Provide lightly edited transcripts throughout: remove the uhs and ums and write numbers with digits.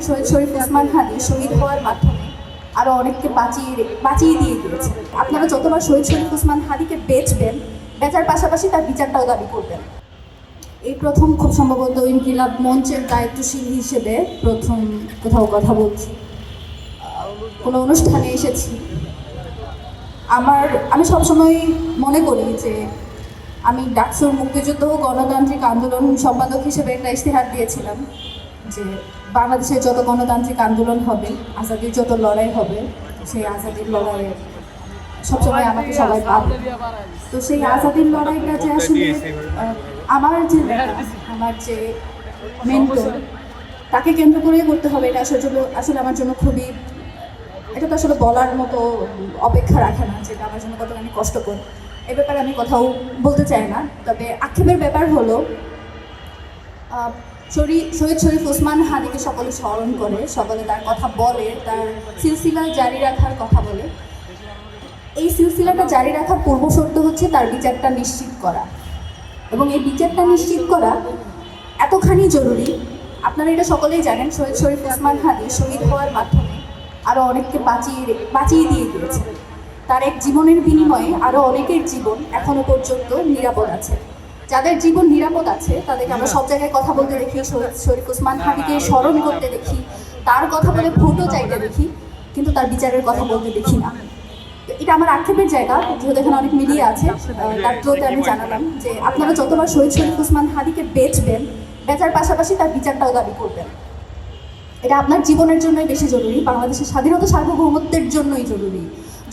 শহীদ শরীফ ওসমান হাদি শহীদ হওয়ার মাধ্যমে আরও অনেককে বাঁচিয়ে দিয়ে গিয়েছে। আপনারা যতবার শহীদ শরীফ ওসমান হাদিকে বেচার পাশাপাশি তার বিচারটাও দাবি করবেন। এই প্রথম খুব সম্ভবত ইনকিলাব মঞ্চের দায়িত্বশীল হিসেবে প্রথম কোথাও কথা বলছি, কোনো অনুষ্ঠানে এসেছি। আমি সবসময় মনে করি যে আমি ডাকসুর মুক্তিযুদ্ধ ও গণতান্ত্রিক আন্দোলন সম্পাদক হিসেবে একটা ইশতেহার দিয়েছিলাম যে বাংলাদেশের যত গণতান্ত্রিক আন্দোলন হবে, আজাদির যত লড়াই হবে, সেই আজাদির লড়াইয়ে সবসময় আমাকে সবাই পাবে। তো সেই আজাদির লড়াইটা যে আসলে আমার যে মেন্টর, তাকে কেন্দ্র করেই করতে হবে, এটা আসলে আমার জন্য খুবই, এটা তো আসলে বলার মতো অপেক্ষা রাখে না যেটা আমার জন্য কতখানি কষ্টকর। এ ব্যাপারে আমি কথাও বলতে চাই না। তবে আক্ষেপের ব্যাপার হলো শহীদ শরীফ ওসমান হাদিকে সকলে স্মরণ করে, সকলে তার কথা বলে, তার সিলসিলা জারি রাখার কথা বলে। এই সিলসিলাটা জারি রাখার পূর্বশর্ত হচ্ছে তার বিচারটা নিশ্চিত করা, এবং এই বিচারটা নিশ্চিত করা এতখানি জরুরি। আপনারা এটা সকলেই জানেন, শহীদ শরীফ ওসমান হাদি শহীদ হওয়ার মাধ্যমে আরও অনেককে বাঁচিয়ে দিয়ে গিয়েছে। তার এক জীবনের বিনিময়ে আরও অনেকের জীবন এখনো পর্যন্ত নিরাপদ আছে। যাদের জীবন নিরাপদ আছে তাদেরকে আমরা সব জায়গায় কথা বলতে দেখি, শহীদ শরীফ ওসমান হাদিকে স্মরণ করতে দেখি, তার কথা বলে ভোটও চাইতে দেখি, কিন্তু তার বিচারের কথা বলতে দেখি না। এটা আমার আক্ষেপের জায়গা, যেহেতু এখানে অনেক মিডিয়া আছে, তার থ্রুতে আমি জানালাম যে আপনারা যতবার শহীদ শরীফ ওসমান হাদিকে বেচার পাশাপাশি তার বিচারটাও দাবি করবেন। এটা আপনার জীবনের জন্যই বেশি জরুরি, বাংলাদেশের স্বাধীনতা সার্বভৌমত্বের জন্যই জরুরি।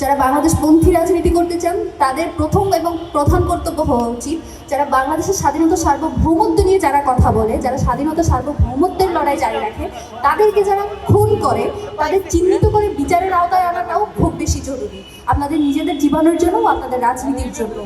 যারা বাংলাদেশপন্থী রাজনীতি করতে চান তাদের প্রথম এবং প্রধান কর্তব্য হওয়া উচিত, যারা বাংলাদেশের স্বাধীনতা সার্বভৌমত্ব নিয়ে যারা কথা বলে, যারা স্বাধীনতা সার্বভৌমত্বের লড়াই জারি রাখে, তাদেরকে যারা খুন করে তাদের চিহ্নিত করে বিচারের আওতায় আনাটাও খুব বেশি জরুরি, আপনাদের নিজেদের জীবনের জন্য, আপনাদের রাজনীতির জন্য।